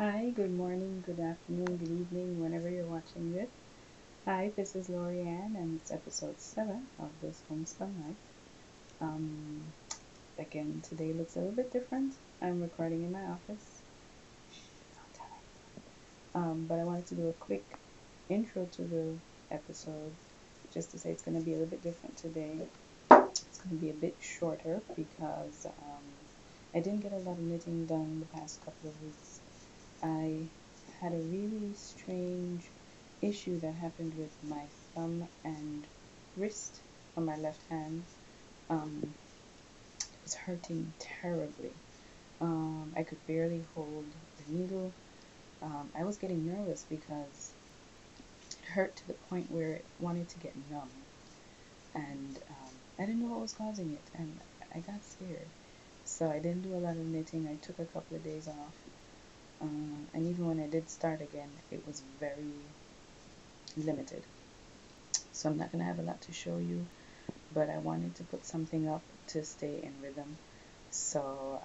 Hi, good morning, good afternoon, good evening, whenever you're watching this. Hi, this is Lorianne, and it's episode 7 of this Homespun Life. Um, Again, today looks a little bit different. I'm recording in my office. Don't tell anyone. But I wanted to do a quick intro to the episode, just to say it's going to be a little bit different today. It's going to be a bit shorter because I didn't get a lot of knitting done the past couple of weeks. I had a really strange issue that happened with my thumb and wrist on my left hand. It was hurting terribly. I could barely hold the needle. I was getting nervous because it hurt to the point where it wanted to get numb. And I didn't know what was causing it, and I got scared. So I didn't do a lot of knitting. I took a couple of days off. And even when I did start again, it was very limited. So I'm not going to have a lot to show you, but I wanted to put something up to stay in rhythm. So,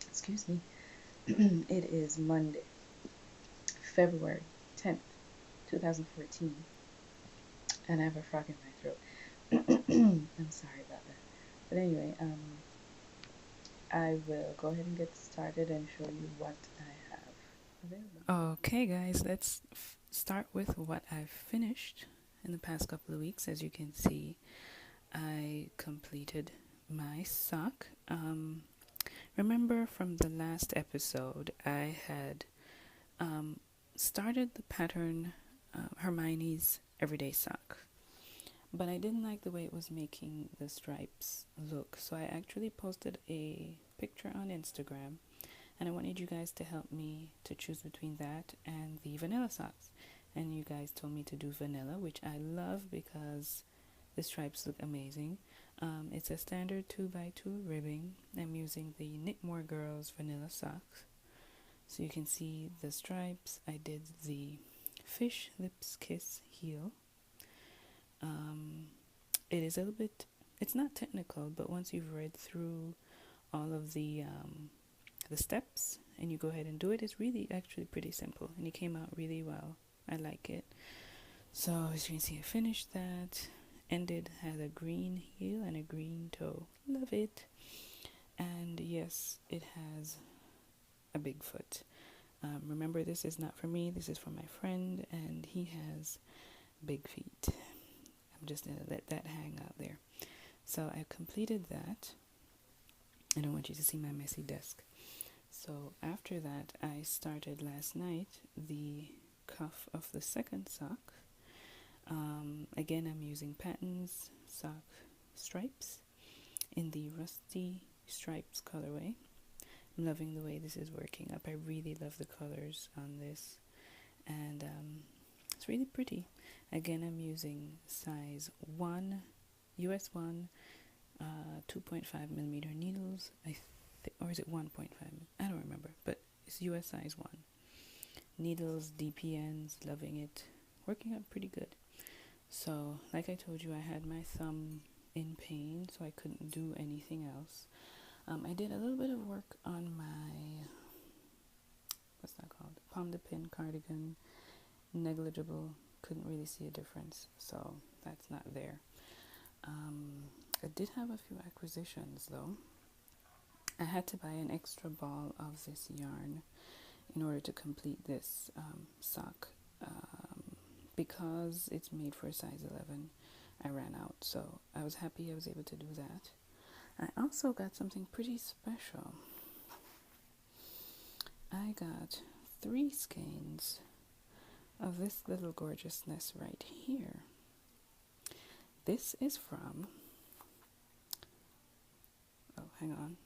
excuse me, it is Monday, February 10th, 2014, and I have a frog in my throat. I'm sorry about that. But anyway, I will go ahead and get started and show you what I have available. Okay, guys, let's start with what I've finished in the past couple of weeks. As you can see, I completed my sock. Remember from the last episode, I had started the pattern Hermione's Everyday Sock, but I didn't like the way it was making the stripes look, so I actually posted a picture on Instagram, and I wanted you guys to help me to choose between that and the vanilla socks. And you guys told me to do vanilla, which I love because the stripes look amazing. It's a standard 2x2 ribbing. I'm using the Knitmore Girls vanilla socks. So you can see the stripes. I did the fish lips kiss heel. It is a little bit, it's not technical, but once you've read through all of the steps and you go ahead and do it, it's really actually pretty simple, and it came out really well. I like it. So as you can see, I finished that. Ended had a green heel and a green toe. Love it. And yes, it has a big foot. Remember, this is not for me, this is for my friend, and he has big feet. I'm just gonna let that hang out there. So I completed that. I don't want you to see my messy desk. So after that, I started last night the cuff of the second sock. Again, I'm using Patton's sock stripes in the Rusty Stripes colorway. I'm loving the way this is working up. I really love the colors on this, and it's really pretty. Again, I'm using size 1, US 1, 2.5 millimeter needles, or is it 1.5? I don't remember, but it's US size 1. Needles, DPNs, loving it. Working out pretty good. So, like I told you, I had my thumb in pain, so I couldn't do anything else. I did a little bit of work on my, what's that called? Pomme de pin cardigan. Negligible. Couldn't really see a difference, so that's not there. I did have a few acquisitions, though. I had to buy an extra ball of this yarn in order to complete this sock. Because it's made for a size 11, I ran out, so I was happy I was able to do that. I also got something pretty special. I got 3 skeins of this little gorgeousness right here. This is from, hang on,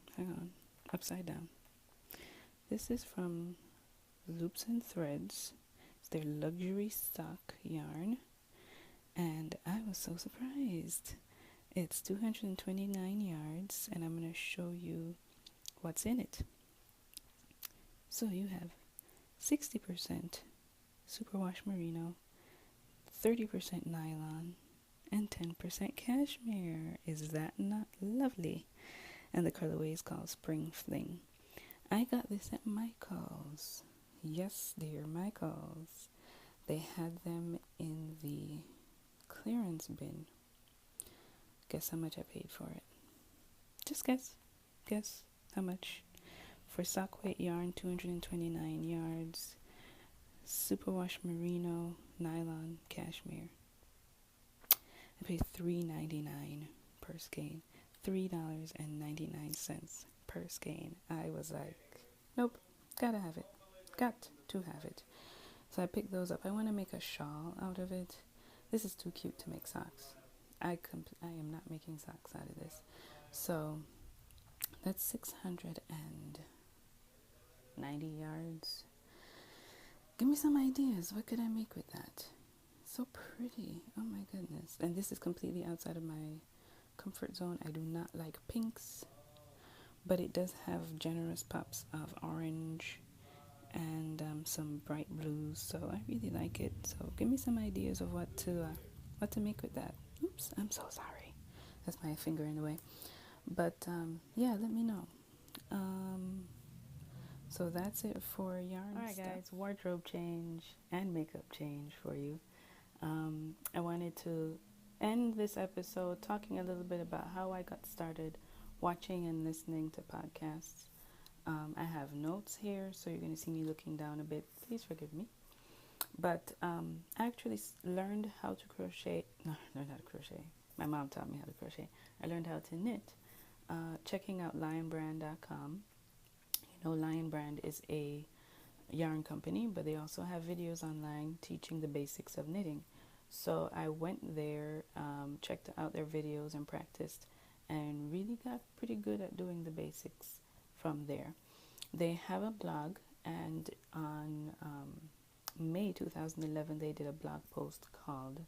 upside down. This is from Loops and Threads. It's their luxury sock yarn, and I was so surprised. It's 229 yards, and I'm going to show you what's in it. So you have 60% superwash merino, 30% nylon, and 10% cashmere. Is that not lovely? And the colorway is called Spring Fling. I got this at Michael's. Yes, dear, Michael's. They had them in the clearance bin. Guess how much I paid for it? Just guess. Guess how much? For sock weight yarn, 229 yards. Superwash merino, nylon, cashmere. I paid $3.99 per skein. $3.99 per skein. I was like, nope, gotta have it. Got to have it. So I picked those up. I want to make a shawl out of it. This is too cute to make socks. I am not making socks out of this. So that's 690 yards. Give me some ideas. What could I make with that? So pretty. Oh my goodness. And this is completely outside of my comfort zone. I do not like pinks, but it does have generous pops of orange and some bright blues. So I really like it. So give me some ideas of what to make with that. Oops, I'm so sorry. That's my finger in the way. But yeah, let me know. So that's it for yarn. Alright guys, wardrobe change and makeup change for you. I wanted to end this episode talking a little bit about how I got started watching and listening to podcasts. I have notes here, so you're going to see me looking down a bit. Please forgive me. But I actually learned how to crochet. No, learned how to crochet. My mom taught me how to crochet. I learned how to knit checking out lionbrand.com. You know, Lion Brand is a yarn company, but they also have videos online teaching the basics of knitting. So I went there, checked out their videos and practiced, and really got pretty good at doing the basics from there. They have a blog, and on May 2011 they did a blog post called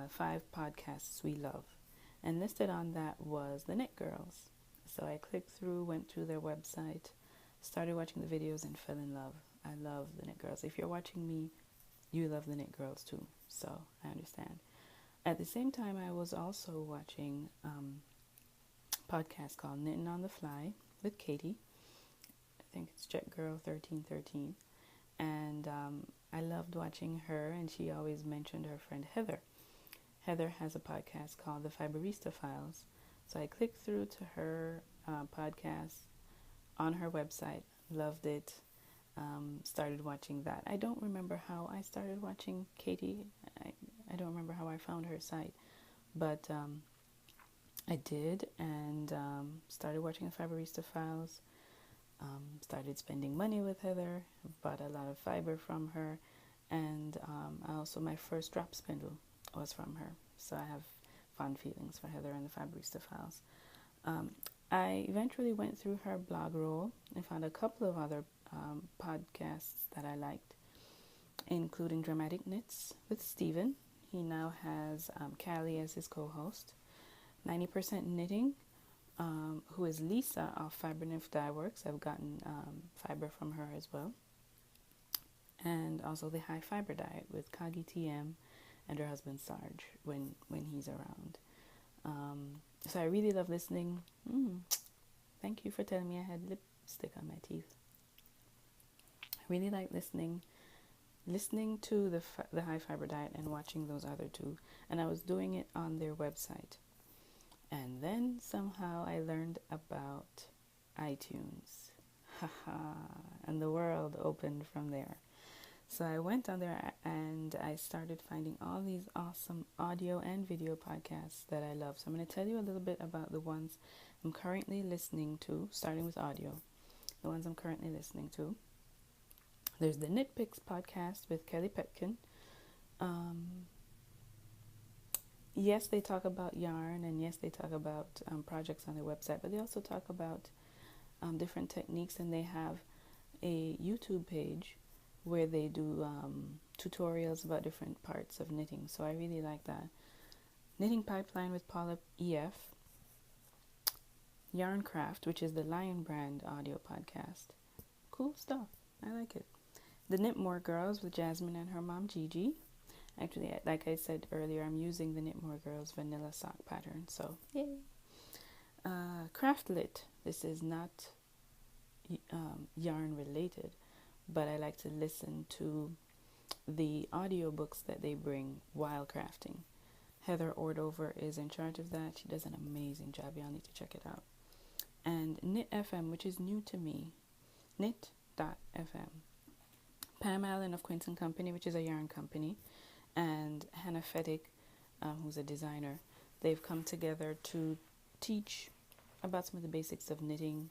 5 Podcasts We Love, and listed on that was the Knit Girls. So I clicked through, went through their website, started watching the videos, and fell in love. I love the Knit Girls. If you're watching me, you love the Knit Girls too, so I understand. At the same time, I was also watching a podcast called Knitting on the Fly with Katie. I think it's Jet Girl 1313. And I loved watching her, and she always mentioned her friend Heather. Heather has a podcast called The Fiberista Files. So I clicked through to her podcast on her website, loved it, started watching that. I don't remember how I started watching Katie. I don't remember how I found her site, but I did, and started watching the Fiberista Files, started spending money with Heather, bought a lot of fiber from her, and my first drop spindle was from her. So I have fond feelings for Heather and the Fiberista Files. I eventually went through her blog roll and found a couple of other podcasts that I liked, including Dramatic Knits with Steven. He now has Callie as his co-host. 90% Knitting, who is Lisa of Fibernymph Dye Works. I've gotten fiber from her as well. And also the High Fiber Diet with Kagi TM and her husband Sarge when he's around. So I really love listening. Thank you for telling me I had lipstick on my teeth. I really like listening to the High Fiber Diet and watching those other two. And I was doing it on their website. And then somehow I learned about iTunes. And the world opened from there. So I went on there and I started finding all these awesome audio and video podcasts that I love. So I'm going to tell you a little bit about the ones I'm currently listening to, starting with audio. The ones I'm currently listening to. There's the Knit Picks podcast with Kelly Petkin. Yes, they talk about yarn, and yes, they talk about projects on their website, but they also talk about different techniques, and they have a YouTube page where they do tutorials about different parts of knitting. So I really like that. Knitting Pipeline with Paula EF. Yarn Craft, which is the Lion Brand audio podcast. Cool stuff. I like it. The Knitmore Girls with Jasmine and her mom Gigi. Actually, like I said earlier, I'm using the Knitmore Girls vanilla sock pattern. So, yay. Craftlit. This is not yarn related, but I like to listen to the audiobooks that they bring while crafting. Heather Ordover is in charge of that. She does an amazing job. Y'all need to check it out. And Knit FM, which is new to me, knit.fm. Pam Allen of Quince & Company, which is a yarn company, and Hannah Fettig, who's a designer, they've come together to teach about some of the basics of knitting,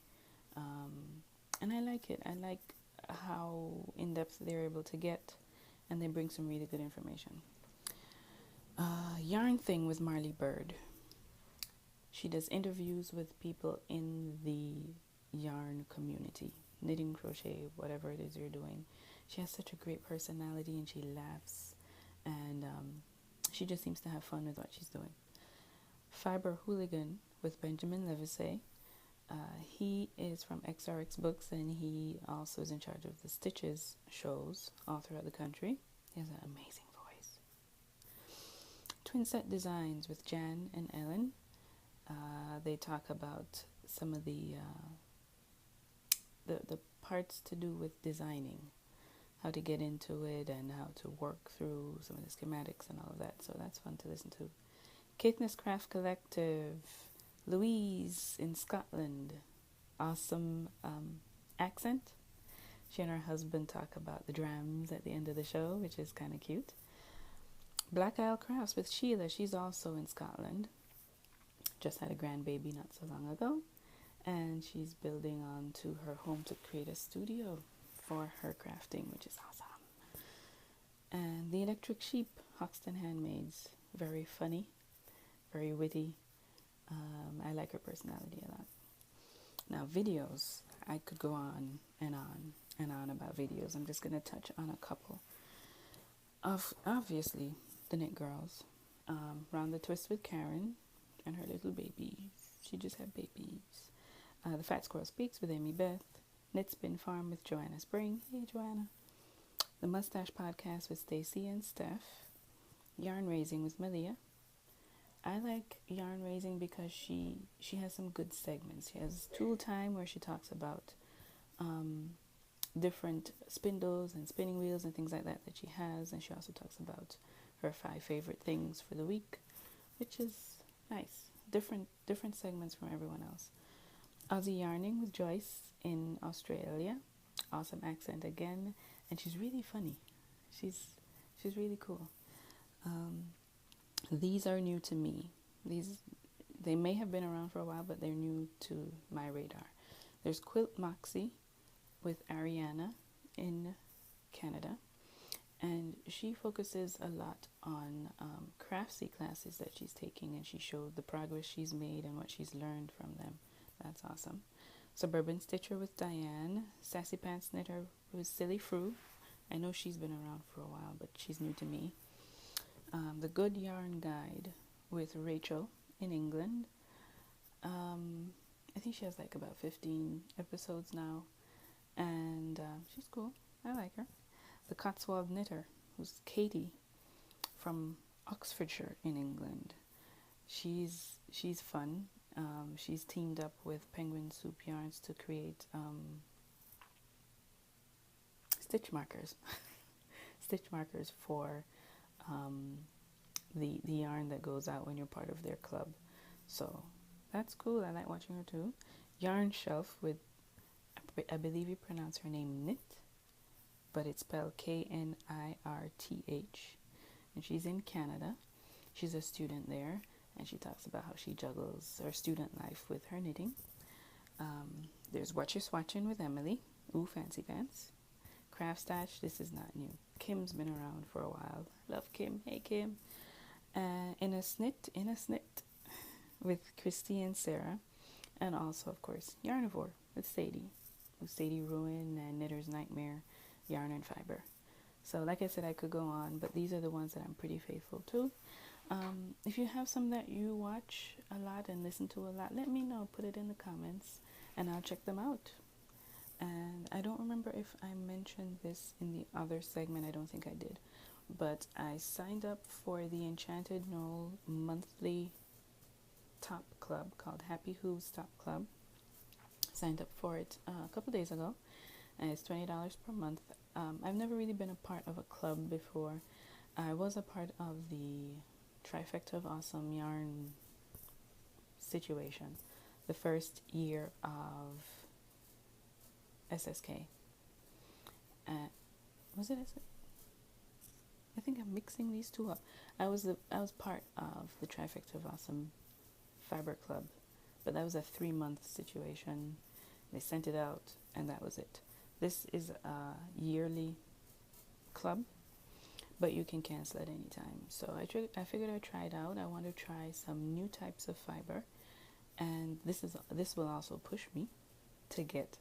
and I like it. I like how in-depth they're able to get, and they bring some really good information. Yarn Thing with Marley Bird. She does interviews with people in the yarn community, knitting, crochet, whatever it is you're doing. She has such a great personality, and she laughs, and she just seems to have fun with what she's doing. Fiber Hooligan with Benjamin Levisay. He is from XRX Books, and he also is in charge of the Stitches shows all throughout the country. He has an amazing voice. Twin Set Designs with Jan and Ellen. They talk about some of the parts to do with designing, how to get into it, and how to work through some of the schematics and all of that. So that's fun to listen to. Caithness Craft Collective, Louise in Scotland. Awesome accent. She and her husband talk about the drams at the end of the show, which is kind of cute. Black Isle Crafts with Sheila. She's also in Scotland. Just had a grandbaby not so long ago, and she's building on to her home to create a studio for her crafting, which is awesome. And The Electric Sheep, Hoxton Handmaids. Very funny, very witty. I like her personality a lot. Now, videos. I could go on and on and on about videos. I'm just going to touch on a couple of, obviously, the Knit Girls. Round the Twist with Karen and her little babies. She just had babies. The Fat Squirrel Speaks with Amy Beth. Knit Spin Farm with Joanna Spring. Hey, Joanna. The Mustache Podcast with Stacy and Steph. Yarn Raising with Malia. I like Yarn Raising because she has some good segments. She has Tool Time where she talks about different spindles and spinning wheels and things like that she has, and she also talks about her 5 favorite things for the week, which is nice. Different segments from everyone else. Aussie Yarning with Joyce in Australia. Awesome accent again, and she's really funny. She's really cool. These are new to me. They may have been around for a while, but they're new to my radar. There's Quilt Moxie with Ariana in Canada, and she focuses a lot on craftsy classes that she's taking, and she showed the progress she's made and what she's learned from them. That's awesome. Suburban Stitcher with Diane. Sassy Pants Knitter with Silly Frou. I know she's been around for a while, but she's new to me. The Good Yarn Guide with Rachel in England. I think she has like about 15 episodes now, and she's cool. I like her. The Cotswold Knitter, who's Katie from Oxfordshire in England. She's fun. She's teamed up with Penguin Soup Yarns to create stitch markers. Stitch markers for the yarn that goes out when you're part of their club. So that's cool. I like watching her too. Yarn Shelf with, I believe you pronounce her name Knit, but it's spelled Knirth, and she's in Canada. She's a student there, and she talks about how she juggles her student life with her knitting. There's What You're Swatching with Emily. Ooh, fancy pants. Craft Stash, this is not new. Kim's been around for a while. Love Kim. Hey, Kim. In a Snit with Christy and Sarah. And also, of course, Yarnivore with Sadie. With Sadie Ruin and Knitter's Nightmare, Yarn and Fiber. So, like I said, I could go on, but these are the ones that I'm pretty faithful to. If you have some that you watch a lot and listen to a lot, let me know. Put it in the comments, and I'll check them out. And I don't remember if I mentioned this in the other segment. I don't think I did. But I signed up for the Enchanted Knoll monthly top club called Happy Hooves Top Club. Signed up for it a couple days ago, and it's $20 per month. I've never really been a part of a club before. I was a part of the Trifecta of Awesome Yarn situation the first year of SSK. Was it SSK? I think I'm mixing these two up. I was part of the Trifecta of Awesome Fabric Club, but that was a 3-month situation. They sent it out, and that was it. This is a yearly club, but you can cancel at any time. So I figured I'd try it out. I want to try some new types of fiber, and this will also push me to get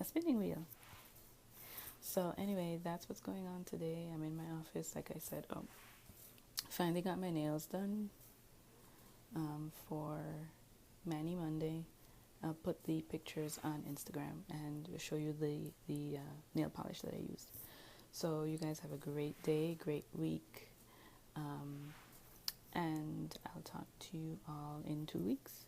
a spinning wheel. So anyway, that's what's going on today. I'm in my office, like I said. Finally got my nails done for Manny Monday. I'll put the pictures on Instagram and show you the nail polish that I used. So you guys have a great day, great week, and I'll talk to you all in 2 weeks.